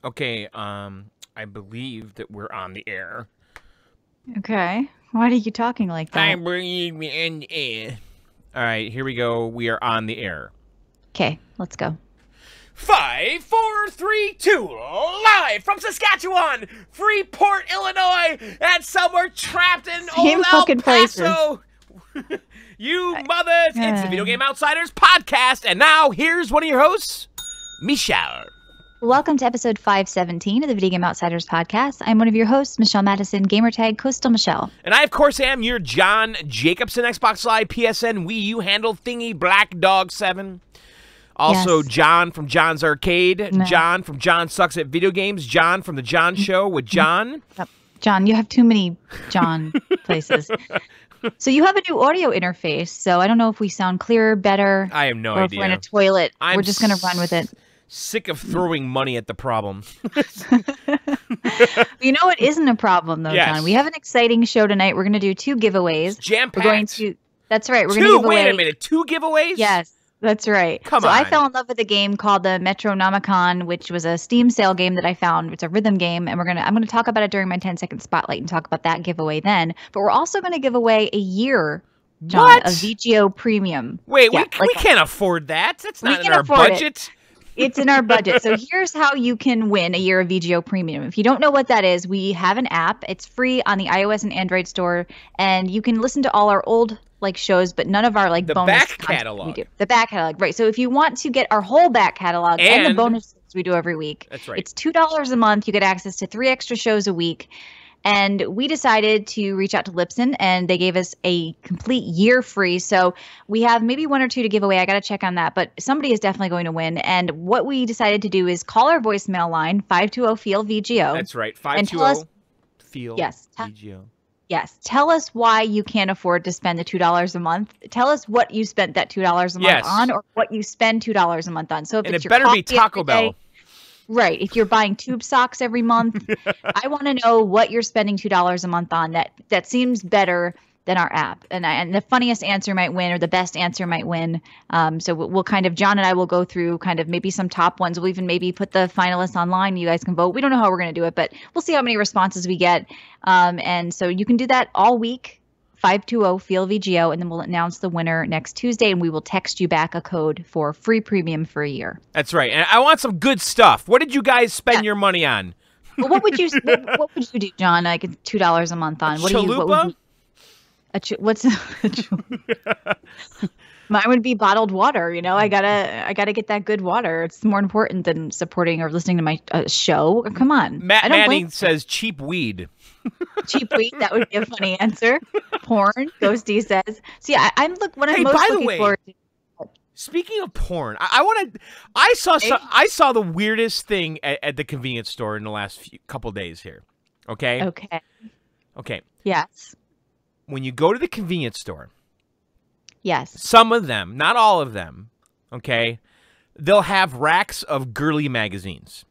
Okay, I believe that we're on the air. Okay. Why are you talking like that? I believe we're in the air. All right, here we go. We are on the air. Okay, let's go. 5, 4, 3, 2, live from Saskatchewan, Freeport, Illinois, and somewhere trapped in Same old El fucking Paso. You mothers! It's the Video Game Outsiders podcast, and now here's one of your hosts, Michelle. Welcome to episode 517 of the Video Game Outsiders podcast. I'm one of your hosts, Michelle Madison, gamertag Coastal Michelle. And I, of course, am your John Jacobson, Xbox Live, PSN, Wii U handle thingy, Black Dog 7. Also, Yes. John from John's Arcade, No. John from John Sucks at Video Games, John from The John Show with John. Yep. John, you have too many John places. So you have a new audio interface, so I don't know if we sound clearer, better, I have no or if idea. we're in a toilet. I'm we're just going to run with it. Sick of throwing money at the problem. You know what isn't a problem, though, Yes. John? We have an exciting show tonight. We're going to do 2 giveaways. Jam-packed. We're going to... That's right. We're going to give Wait away... a minute, 2 giveaways? Yes. That's right. Come so I on. fell in love with a game called the Metronomicon, which was a Steam sale game that I found. It's a rhythm game, and I'm gonna talk about it during my 10-second spotlight and talk about that giveaway then. But we're also gonna give away a year, John, What? of VGO Premium. Wait, Yeah, we can't afford that. That's We not in can our afford it. budget. It's in our budget. So here's how you can win a year of VGO Premium. If you don't know what that is, we have an app. It's free on the iOS and Android store, and you can listen to all our old shows, but none of our The bonus back content we catalog. do. The back catalog, right? So if you want to get our whole back catalog and the And- bonuses we do every week, That's right. it's $2 a month. You get access to 3 extra shows a week. And we decided to reach out to Libsyn, and they gave us a complete year free. So we have maybe 1 or 2 to give away. I got to check on that, but somebody is definitely going to win. And what we decided to do is call our voicemail line, 520-FEEL-VGO. That's right. And tell us- 520 feel Yes. VGO. Yes. Tell us why you can't afford to spend the $2 a month. Tell us what you spent that $2 a month Yes. on, or what you spend $2 a month on. So if And it's it your better be coffee Taco every day- Bell. Right. If you're buying tube socks every month, I want to know what you're spending $2 a month on. That seems better than our app. And the funniest answer might win, or the best answer might win. So we'll kind of, John and I will go through kind of maybe some top ones. We'll even maybe put the finalists online. You guys can vote. We don't know how we're going to do it, but we'll see how many responses we get. And so you can do that all week. 520-FEEL-VGO, and then we'll announce the winner next Tuesday, and we will text you back a code for free premium for a year. That's right. And I want some good stuff. What did you guys spend your money on? Well, what would you do, John? Like $2 a month on what Chalupa? What's Mine would be bottled water. You know, I gotta get that good water. It's more important than supporting or listening to my show. Come on, Matt I don't Manning blame says cheap weed. cheap weed. That would be a funny answer. Porn, Ghosty says. See, I'm what I'm Hey, most by the looking way, forward to. Speaking of porn, I saw the weirdest thing at the convenience store in the last couple days here. Okay. Okay. Yes. When you go to the convenience store, Yes. some of them, not all of them, okay, they'll have racks of girly magazines.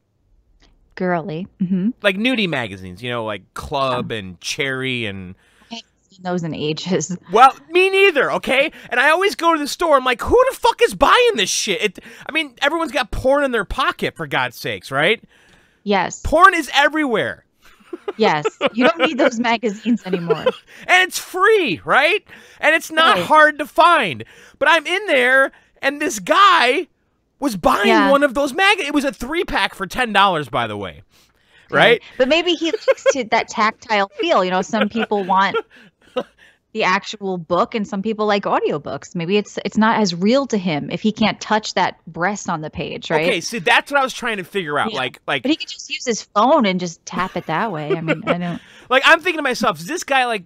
Girly. Mm-hmm. Like nudie magazines, you know, like Club and Cherry and... I haven't seen those in ages. Well, me neither, okay? And I always go to the store, I'm like, who the fuck is buying this shit? I mean, everyone's got porn in their pocket, for God's sakes, right? Yes. Porn is everywhere. Yes. You don't need those magazines anymore. And it's free, right? And it's not Right. hard to find. But I'm in there, and this guy was buying one of those It was a 3-pack for $10, by the way. Right? But maybe he likes that tactile feel. You know, some people want the actual book, and some people like audiobooks. Maybe it's not as real to him if he can't touch that breast on the page, right? Okay, see, that's what I was trying to figure out. Yeah. Like, But he could just use his phone and just tap it that way. I mean, I don't. like I'm thinking to myself, is this guy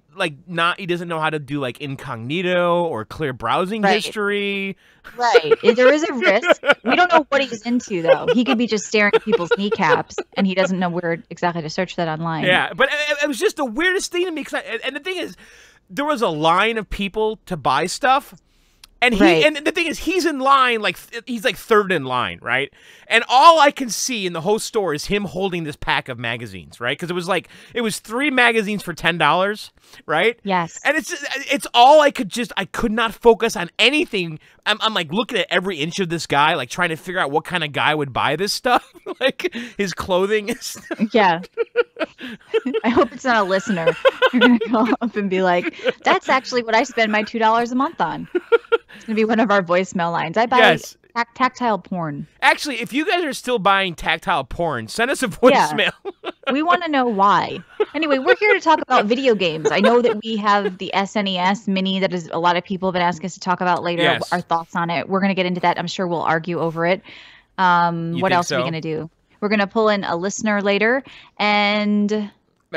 he doesn't know how to do like incognito or clear browsing Right. history? Right. There is a risk. We don't know what he's into, though. He could be just staring at people's kneecaps, and he doesn't know where exactly to search that online. Yeah, but it was just the weirdest thing to me. And the thing is, there was a line of people to buy stuff, And and the thing is, he's in line, like he's like third in line, right? And all I can see in the whole store is him holding this pack of magazines, right? Because it was 3 magazines for $10, right? Yes. And it's all I could not focus on anything. I'm like looking at every inch of this guy, like trying to figure out what kind of guy would buy this stuff, like his clothing. Yeah. I hope it's not a listener. You're gonna call up and be like, "That's actually what I spend my $2 a month on." It's gonna be one of our voicemail lines. I buy tactile porn. Actually, if you guys are still buying tactile porn, send us a voicemail. Yeah. We want to know why. Anyway, we're here to talk about video games. I know that we have the SNES Mini that is a lot of people have been asking us to talk about later. Yes. Our thoughts on it. We're gonna get into that. I'm sure we'll argue over it. What else are we gonna do? We're gonna pull in a listener later and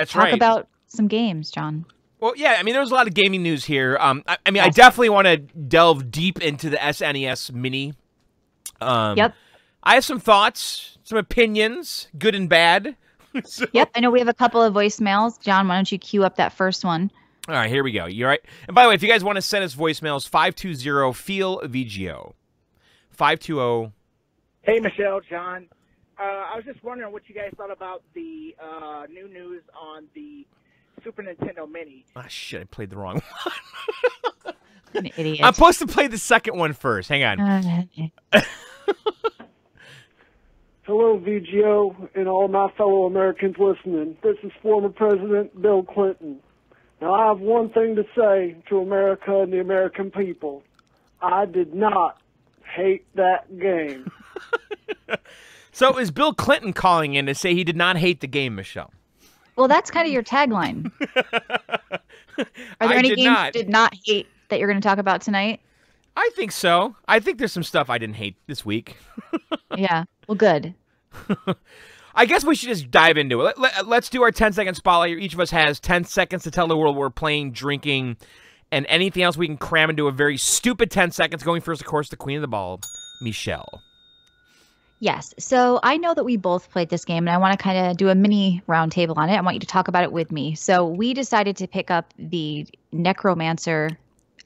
talk about some games, John. Well, yeah, I mean, there's a lot of gaming news here. I mean, I definitely want to delve deep into the SNES Mini. Yep. I have some thoughts, some opinions, good and bad. So. Yep, I know we have a couple of voicemails. John, why don't you queue up that first one? All right, here we go. You all right? And by the way, if you guys want to send us voicemails, 520-FEEL-VGO. 520. Hey, Michelle, John. I was just wondering what you guys thought about the new news on the Super Nintendo Mini. Ah, shit, I played the wrong one. An idiot. I'm supposed to play the second one first. Hang on. Hello, VGO, and all my fellow Americans listening. This is former President Bill Clinton. Now, I have one thing to say to America and the American people. I did not hate that game. So is Bill Clinton calling in to say he did not hate the game, Michelle? Well, that's kind of your tagline. Are there any games you did not hate that you're going to talk about tonight? I think so. I think there's some stuff I didn't hate this week. Yeah. Well, good. I guess we should just dive into it. Let's do our 10-second spotlight. Each of us has 10 seconds to tell the world we're playing, drinking, and anything else we can cram into a very stupid 10 seconds. Going first, of course, the queen of the ball, Michelle. Yes. So I know that we both played this game, and I want to kind of do a mini roundtable on it. I want you to talk about it with me. So we decided to pick up the Necromancer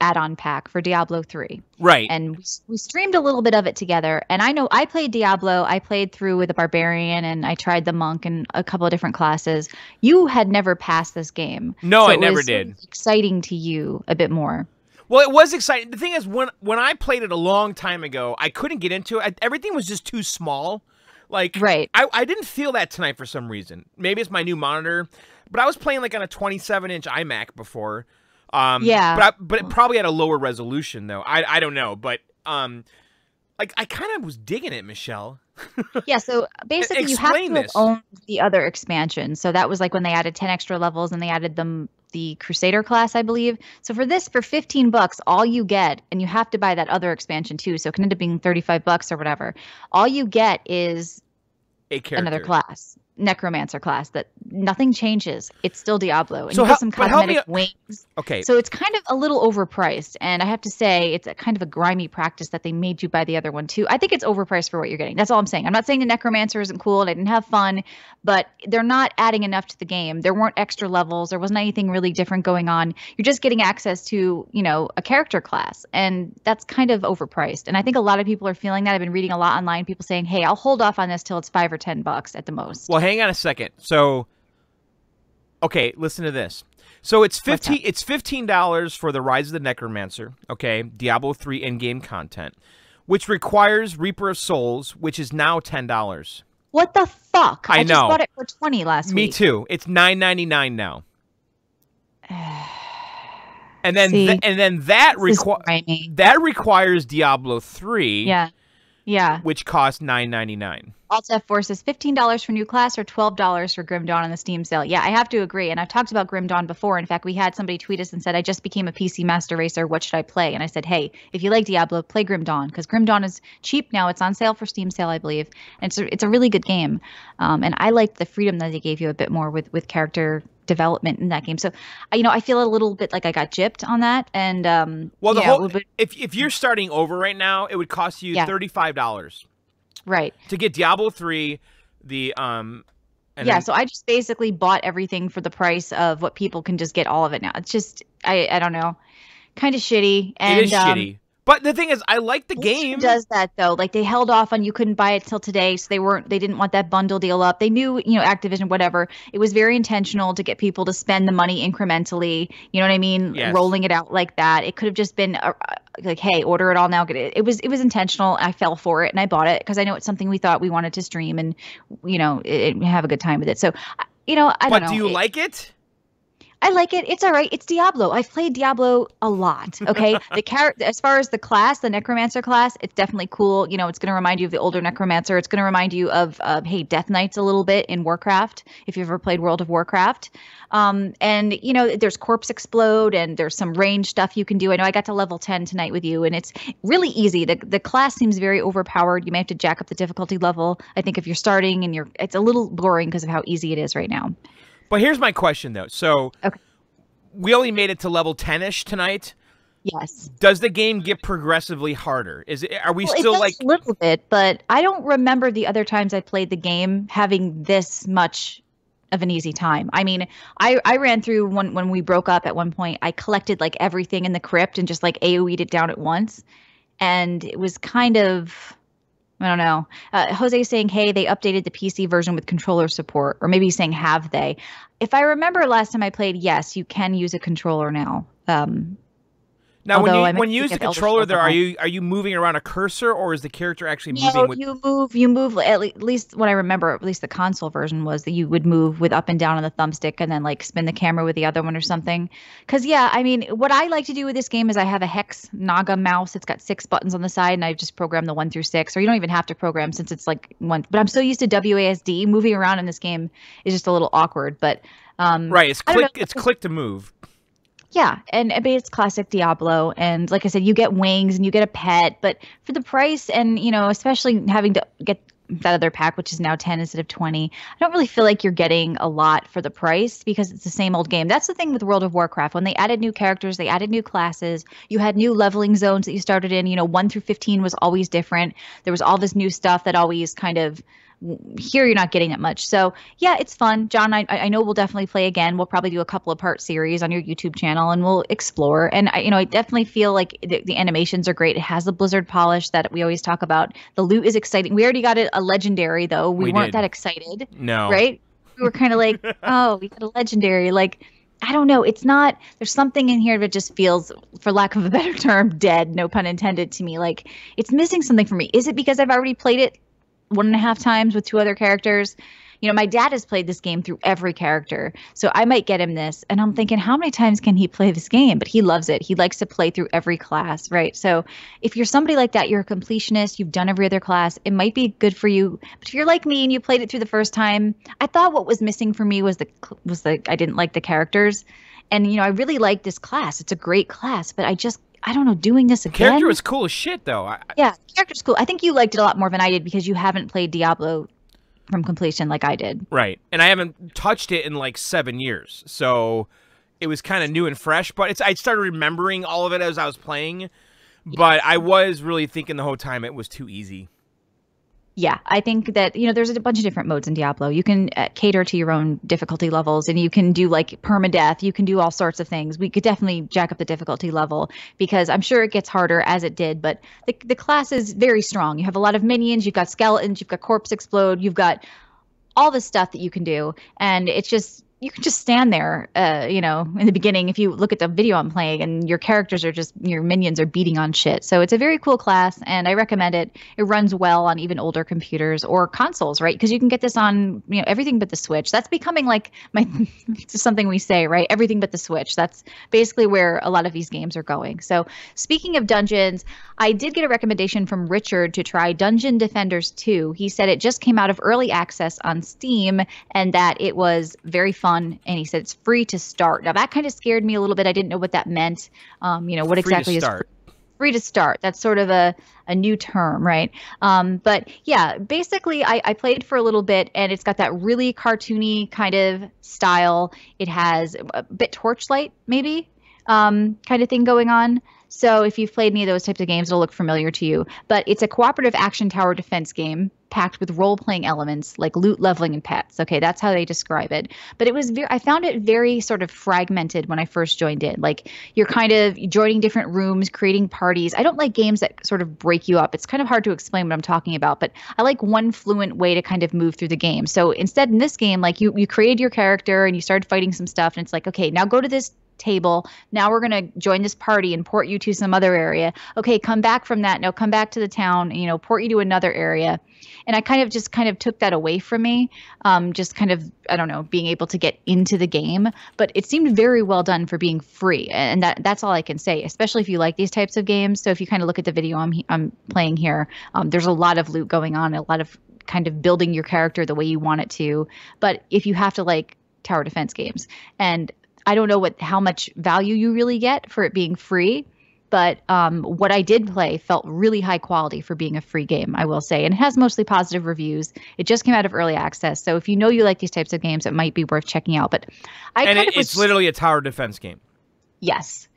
add-on pack for Diablo 3. Right. And we streamed a little bit of it together. And I know I played Diablo. I played through with a barbarian, and I tried the monk and a couple of different classes. You had never passed this game. No, so I never did. Exciting to you a bit more. Well, it was exciting. The thing is, when I played it a long time ago, I couldn't get into it. Everything was just too small. Like, right. I didn't feel that tonight for some reason. Maybe it's my new monitor, but I was playing like on a 27-inch iMac before. Yeah. But it probably had a lower resolution though. I don't know, but like I kind of was digging it, Michelle. Yeah, so basically you have to own the other expansion. So that was like when they added 10 extra levels and they added the Crusader class, I believe. So for $15, all you get, and you have to buy that other expansion too, so it can end up being $35 or whatever. All you get is another class, Necromancer class, that nothing changes. It's still Diablo. And so you get some cosmetic wings. Okay. So it's kind of a little overpriced. And I have to say, it's a kind of a grimy practice that they made you buy the other one too. I think it's overpriced for what you're getting. That's all I'm saying. I'm not saying the Necromancer isn't cool and I didn't have fun, but they're not adding enough to the game. There weren't extra levels. There wasn't anything really different going on. You're just getting access to, you know, a character class. And that's kind of overpriced. And I think a lot of people are feeling that. I've been reading a lot online, people saying, hey, I'll hold off on this till it's $5 or $10 at the most. Well, hang on a second. So, okay, listen to this. So it's $15 for the Rise of the Necromancer, okay, Diablo 3 in-game content, which requires Reaper of Souls, which is now $10. What the fuck? I know. Just bought it for $20 last week. Me too. It's $9.99 now. And then that requires Diablo 3. Yeah. Yeah. Which costs $9.99. Alt F4 says $15 for new class or $12 for Grim Dawn on the Steam sale. Yeah, I have to agree. And I've talked about Grim Dawn before. In fact, we had somebody tweet us and said, I just became a PC Master Racer. What should I play? And I said, hey, if you like Diablo, play Grim Dawn. Because Grim Dawn is cheap now. It's on sale for Steam sale, I believe. And it's a really good game. And I liked the freedom that they gave you a bit more with character development in that game. So, you know, I feel a little bit like I got gypped on that. And well, if you're starting over right now, it would cost you $35. Right. To get Diablo 3, so I just basically bought everything for the price of what people can just get all of it now. It's just I don't know. Kind of shitty. And it is shitty. But the thing is, I like the game. Does that though? Like they held off on you couldn't buy it till today, so they didn't want that bundle deal up. They knew, Activision, whatever. It was very intentional to get people to spend the money incrementally. You know what I mean? Yes. Rolling it out like that. It could have just been like, hey, order it all now. Get it. It was intentional. I fell for it and I bought it because I know it's something we thought we wanted to stream and have a good time with it. So I don't know. But do you like it? I like it. It's all right. It's Diablo. I've played Diablo a lot. Okay. As far as the class, the Necromancer class, it's definitely cool. It's going to remind you of the older Necromancer. It's going to remind you of, hey, Death Knights a little bit in Warcraft, if you've ever played World of Warcraft. And there's Corpse Explode and there's some range stuff you can do. I know I got to level 10 tonight with you and it's really easy. The class seems very overpowered. You may have to jack up the difficulty level. I think if you're starting and it's a little boring because of how easy it is right now. But here's my question, though. So okay. We only made it to level 10-ish tonight. Yes. Does the game get progressively harder? Are we still it does a little bit, but I don't remember the other times I played the game having this much of an easy time. I mean, I ran through when we broke up at one point. I collected like everything in the crypt and just like AoE'd it down at once. And it was kind of... I don't know. Jose's saying, hey, they updated the PC version with controller support. Or maybe he's saying, have they? If I remember last time I played, yes, you can use a controller now. Now, when you use the controller, there are you moving around a cursor, or is the character actually moving? No, you move. At least what I remember, at least the console version was that you would move with up and down on the thumbstick, and then like spin the camera with the other one or something. Because I mean, what I like to do with this game is I have a Hex Naga mouse. It's got 6 buttons on the side, and I just program the 1 through 6. Or you don't even have to program since it's like one. But I'm so used to WASD. Moving around in this game is just a little awkward. But right, it's click. It's click to move. Yeah, and it's classic Diablo, and like I said, you get wings and you get a pet, but for the price and, especially having to get that other pack, which is now 10 instead of 20, I don't really feel like you're getting a lot for the price because it's the same old game. That's the thing with World of Warcraft. When they added new characters, they added new classes, you had new leveling zones that you started in, 1 through 15 was always different. There was all this new stuff that always kind of... Here you're not getting that much. So yeah, it's fun. John, I know we'll definitely play again. We'll probably do a couple of part series on your YouTube channel and we'll explore. And I definitely feel like the animations are great. It has the Blizzard polish that we always talk about. The loot is exciting. We already got a legendary though. We weren't that excited. No. Right? We were kind of like, oh, we got a legendary. Like, I don't know. It's not, there's something in here that just feels, for lack of a better term, dead, no pun intended to me. Like it's missing something for me. Is it because I've already played it 1.5 times with 2 other characters? My dad has played this game through every character, so I might get him this. And I'm thinking, how many times can he play this game? But he loves it. He likes to play through every class, right? So if you're somebody like that, you're a completionist, you've done every other class, it might be good for you. But if you're like me and you played it through the first time, I thought what was missing for me was the I didn't like the characters. And, I really like this class. It's a great class, but I don't know, doing this again. Character was cool as shit, though. Yeah, character's cool. I think you liked it a lot more than I did because you haven't played Diablo from completion like I did. Right. And I haven't touched it in like 7 years. So it was kind of new and fresh. But I started remembering all of it as I was playing. But I was really thinking the whole time it was too easy. Yeah, I think that, there's a bunch of different modes in Diablo. You can cater to your own difficulty levels, and you can do like permadeath. You can do all sorts of things. We could definitely jack up the difficulty level because I'm sure it gets harder as it did. But the class is very strong. You have a lot of minions. You've got skeletons. You've got Corpse Explode. You've got all the stuff that you can do. And it's just... You can just stand there, in the beginning if you look at the video I'm playing and your characters are your minions are beating on shit. So it's a very cool class and I recommend it. It runs well on even older computers or consoles, right? Because you can get this on, everything but the Switch. That's becoming like it's something we say, right? Everything but the Switch. That's basically where a lot of these games are going. So speaking of dungeons, I did get a recommendation from Richard to try Dungeon Defenders 2. He said it just came out of early access on Steam and that it was very fun. And he said it's free to start. Now that kind of scared me a little bit. I didn't know what that meant. What exactly is free to start? That's sort of a new term, right? But yeah, basically I played for a little bit and it's got that really cartoony kind of style. It has a bit Torchlight maybe kind of thing going on. So if you've played any of those types of games, it'll look familiar to you. But it's a cooperative action tower defense game packed with role-playing elements like loot, leveling, and pets. Okay, that's how they describe it. But it was I found it very sort of fragmented when I first joined in. Like you're kind of joining different rooms, creating parties. I don't like games that sort of break you up. It's kind of hard to explain what I'm talking about, but I like one fluent way to kind of move through the game. So instead in this game, like you created your character and you started fighting some stuff, and it's like, okay, now go to this table. Now we're going to join this party and port you to some other area. Okay, come back from that. Now come back to the town, and, port you to another area. And I kind of took that away from me. Just kind of, I don't know, being able to get into the game, but it seemed very well done for being free. And that's all I can say, especially if you like these types of games. So if you kind of look at the video I'm playing here, there's a lot of loot going on, a lot of kind of building your character the way you want it to. But if you have to like tower defense games, and I don't know how much value you really get for it being free, but what I did play felt really high quality for being a free game, I will say. And it has mostly positive reviews. It just came out of early access. So if you know you like these types of games, it might be worth checking out. But it's literally a tower defense game. Yes,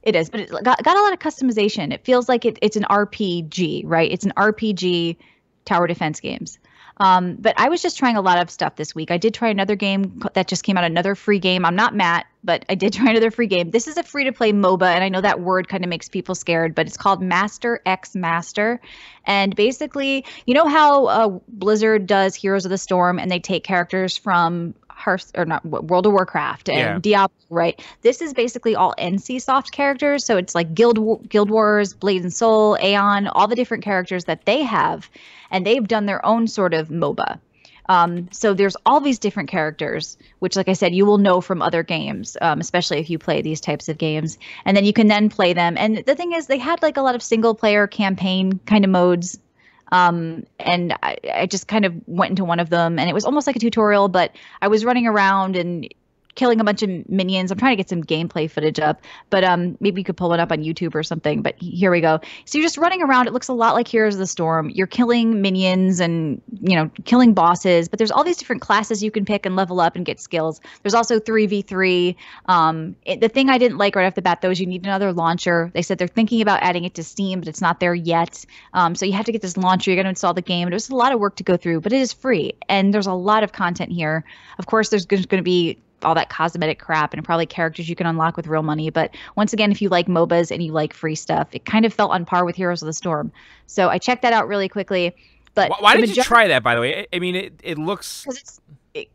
it is. But it got a lot of customization. It feels like it's an RPG, right? It's an RPG tower defense games. But I was just trying a lot of stuff this week. I did try another game that just came out, another free game. I'm not Matt, but I did try another free game. This is a free-to-play MOBA, and I know that word kind of makes people scared, but it's called Master X Master. And basically, you know how Blizzard does Heroes of the Storm, and they take characters from World of Warcraft and Diablo, right? This is basically all NCSoft characters. So it's like Guild Wars, Blade and Soul, Aeon, all the different characters that they have. And they've done their own sort of MOBA. So there's all these different characters, which, like I said, you will know from other games, especially if you play these types of games. And then you can then play them. And the thing is, they had like a lot of single player campaign kind of modes. And I just kind of went into one of them, and it was almost like a tutorial, but I was running around and killing a bunch of minions. I'm trying to get some gameplay footage up, but maybe you could pull it up on YouTube or something. But here we go. So you're just running around. It looks a lot like Heroes of the Storm. You're killing minions and, killing bosses, but there's all these different classes you can pick and level up and get skills. There's also 3v3. The thing I didn't like right off the bat, though, is you need another launcher. They said they're thinking about adding it to Steam, but it's not there yet. So you have to get this launcher. You're going to install the game. There's a lot of work to go through, but it is free. And there's a lot of content here. Of course, there's going to be all that cosmetic crap and probably characters you can unlock with real money. But once again, if you like MOBAs and you like free stuff, it kind of felt on par with Heroes of the Storm. So I checked that out really quickly. But why did you try that, by the way? I mean, it looks...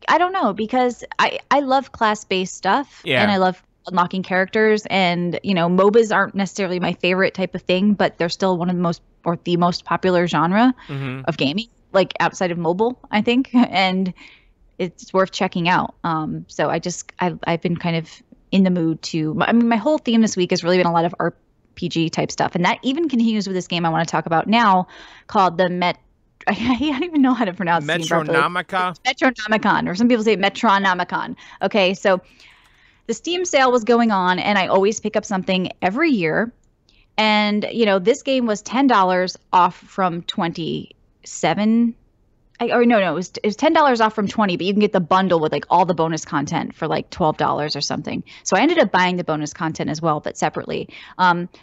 I don't know, because I love class-based stuff, and I love unlocking characters, and, MOBAs aren't necessarily my favorite type of thing, but they're still one of the most popular genre of gaming, like outside of mobile, I think. And it's worth checking out. So I've been kind of in the mood to, my whole theme this week has really been a lot of RPG type stuff. And that even continues with this game I want to talk about now called I don't even know how to pronounce it. Metronomicon? Metronomicon, or some people say Metronomicon. Okay, so the Steam sale was going on, and I always pick up something every year. And, this game was $10 off from 27. It was $10 off from 20, but you can get the bundle with like all the bonus content for like $12 or something. So I ended up buying the bonus content as well, but separately.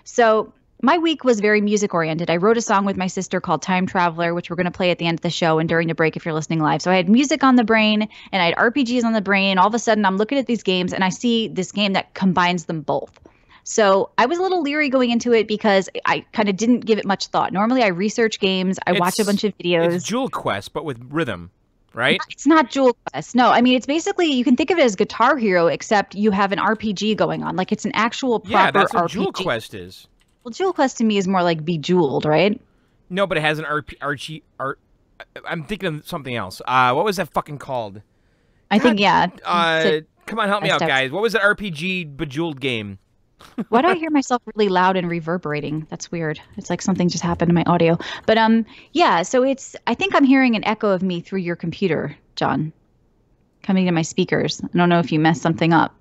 So my week was very music oriented. I wrote a song with my sister called Time Traveler, which we're going to play at the end of the show and during the break if you're listening live. So I had music on the brain and I had RPGs on the brain. All of a sudden I'm looking at these games and I see this game that combines them both. So I was a little leery going into it because I kind of didn't give it much thought. Normally I research games. I watch a bunch of videos. It's Jewel Quest, but with rhythm, right? It's not Jewel Quest. No, I mean, it's basically, you can think of it as Guitar Hero, except you have an RPG going on. Like it's an actual proper RPG. Yeah, that's what Jewel Quest is. Well, Jewel Quest to me is more like Bejeweled, right? No, but it has an RPG. I'm thinking of something else. What was that fucking called? I think, yeah. Come on, help me out, guys. What was that RPG Bejeweled game? Why do I hear myself really loud and reverberating? That's weird. It's like something just happened to my audio. But so I think I'm hearing an echo of me through your computer, John, coming to my speakers. I don't know if you messed something up.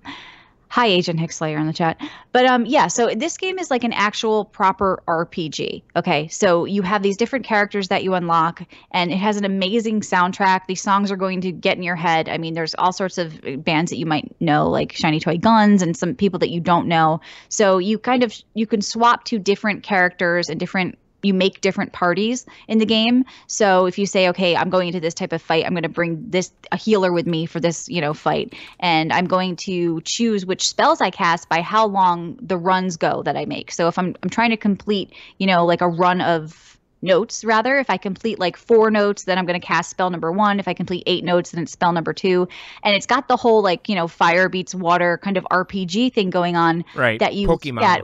Hi, Agent Hickslayer in the chat. But yeah, so this game is like an actual proper RPG. Okay, so you have these different characters that you unlock, and it has an amazing soundtrack. These songs are going to get in your head. I mean, there's all sorts of bands that you might know, like Shiny Toy Guns, and some people that you don't know. So you can swap to different characters and you make different parties in the game. So if you say, okay, I'm going into this type of fight, I'm going to bring a healer with me for this, fight. And I'm going to choose which spells I cast by how long the runs go that I make. So if I'm trying to complete, like a run of notes, rather, if I complete like 4 notes, then I'm going to cast spell number 1. If I complete 8 notes, then it's spell number 2. And it's got the whole fire beats water kind of RPG thing going on. Right. That you Pokemon.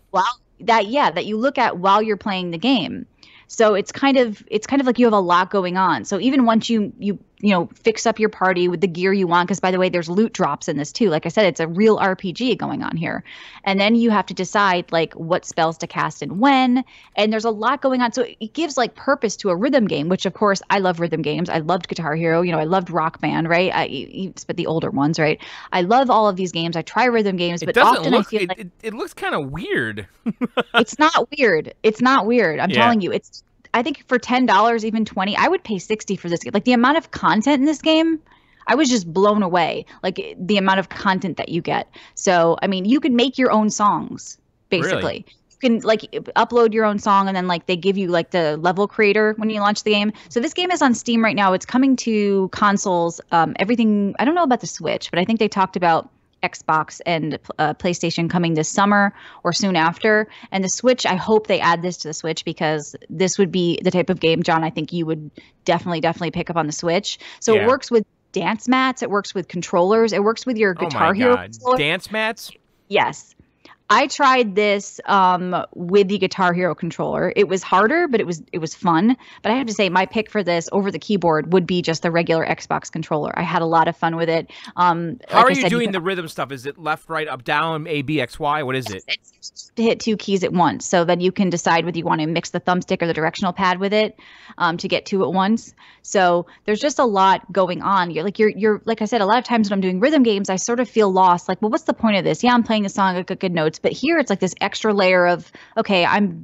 that you look at while you're playing the game. So it's kind of like you have a lot going on. So even once you fix up your party with the gear you want, because by the way, there's loot drops in this too. Like I said, it's a real RPG going on here. And then you have to decide like what spells to cast and when. And there's a lot going on. So it gives like purpose to a rhythm game, which of course I love rhythm games. I loved Guitar Hero. I loved Rock Band, right? But the older ones, right? I love all of these games. I try rhythm games, but often I feel like it looks kind of weird. It's not weird. It's not weird. I'm telling you, I think for $10, even $20, I would pay $60 for this game. Like the amount of content in this game, I was just blown away. Like the amount of content that you get. So, I mean, you can make your own songs, basically. Really? You can like upload your own song, and then like they give you like the level creator when you launch the game. So this game is on Steam right now. It's coming to consoles. Everything. I don't know about the Switch, but I think they talked about Xbox and PlayStation coming this summer or soon after. And the Switch, I hope they add this to the Switch, because this would be the type of game, John, I think you would definitely pick up on the Switch. So It works with dance mats, it works with controllers, it works with your Guitar Hero controller. Dance mats? Yes. I tried this with the Guitar Hero controller. It was harder, but it was fun. But I have to say, my pick for this over the keyboard would be just the regular Xbox controller. I had a lot of fun with it. How are you doing the rhythm stuff? Is it left, right, up, down, A, B, X, Y? What is it? It's to hit 2 keys at once. So then you can decide whether you want to mix the thumbstick or the directional pad with it to get 2 at once. So there's just a lot going on. You're like I said, a lot of times when I'm doing rhythm games, I sort of feel lost. Like, well, what's the point of this? Yeah, I'm playing the song, I got good notes. But here it's like this extra layer of, okay, I'm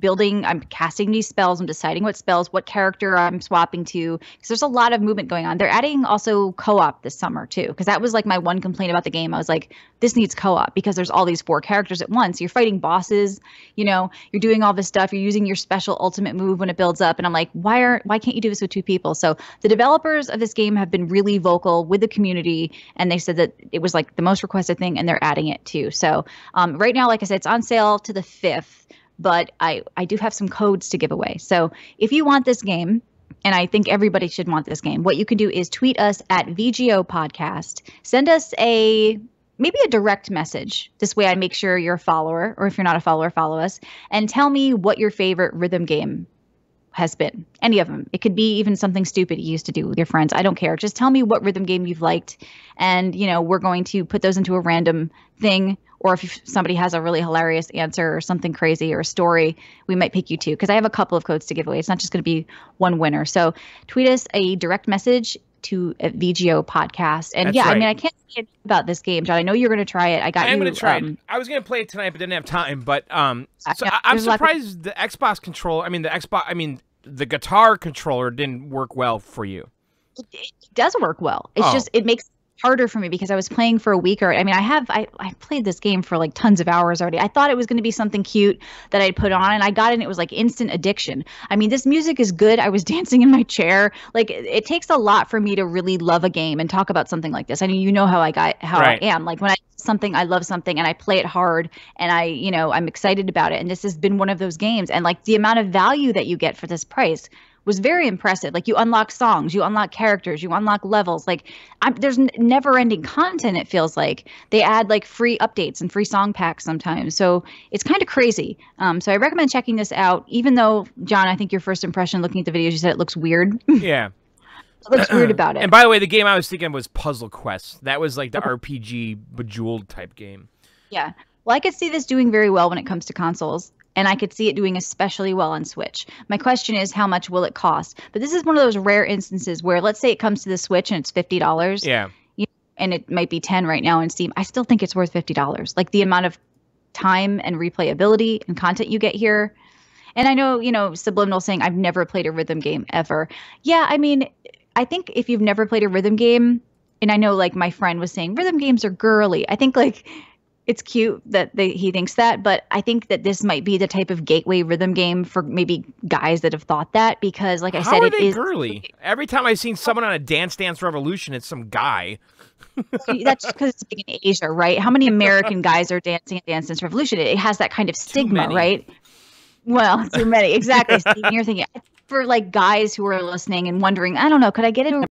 casting these spells, I'm deciding what character I'm swapping to, because there's a lot of movement going on. They're adding also co-op this summer too, because that was like my one complaint about the game. I was like, this needs co-op, because there's all these 4 characters at once. You're fighting bosses, you're doing all this stuff, you're using your special ultimate move when it builds up, and I'm like, why can't you do this with 2 people? So the developers of this game have been really vocal with the community, and they said that it was like the most requested thing, and they're adding it too. So right now, like I said, it's on sale to the 5th, but I do have some codes to give away. So if you want this game, and I think everybody should want this game, what you can do is tweet us at VGO Podcast. Send us maybe a direct message. This way I make sure you're a follower, or if you're not a follower, follow us, and tell me what your favorite rhythm game has been. Any of them. It could be even something stupid you used to do with your friends. I don't care. Just tell me what rhythm game you've liked, and we're going to put those into a random thing. Or if somebody has a really hilarious answer or something crazy or a story, we might pick you too, because I have a couple of codes to give away. It's not just going to be one winner. So tweet us a direct message to VGO Podcast. And That's yeah, right. I mean, I can't say about this game, John. I know you're going to try it. I'm going to try it. I was going to play it tonight, but didn't have time. But I'm surprised the Xbox controller. The guitar controller didn't work well for you. It does work well. It's just it makes harder for me, because I was playing for a week. I played this game for like tons of hours already. I thought it was going to be something cute that I'd put on, and I got it, and it was like instant addiction. I mean, this music is good. I was dancing in my chair. Like, it takes a lot for me to really love a game and talk about something like this. I mean, how I am. Like, when I love something and I play it hard, and I'm excited about it. And this has been one of those games. And like the amount of value that you get for this price was very impressive. Like, you unlock songs, you unlock characters, you unlock levels. Like, there's never-ending content, it feels like. They add like free updates and free song packs sometimes. So it's kind of crazy. So I recommend checking this out, even though, John, I think your first impression looking at the videos, you said it looks weird. Yeah. It looks weird about it. And by the way, the game I was thinking was Puzzle Quest. That was like the RPG Bejeweled type game. Yeah. Well, I could see this doing very well when it comes to consoles. And I could see it doing especially well on Switch. My question is, how much will it cost? But this is one of those rare instances where, let's say it comes to the Switch and it's $50. Yeah. and it might be 10 right now in Steam, I still think it's worth $50. Like the amount of time and replayability and content you get here. And I know, Subliminal saying I've never played a rhythm game ever. Yeah, I mean, I think if you've never played a rhythm game, and I know like my friend was saying rhythm games are girly. I think like it's cute that he thinks that, but I think that this might be the type of gateway rhythm game for maybe guys that have thought that, because like I said, it is girly. Every time I've seen someone on a Dance Dance Revolution, it's some guy. That's because it's big in Asia, right? How many American guys are dancing at Dance Dance Revolution? It has that kind of stigma, right? Well, too many. Exactly. Steve, you're thinking for like guys who are listening and wondering, I don't know, could I get it?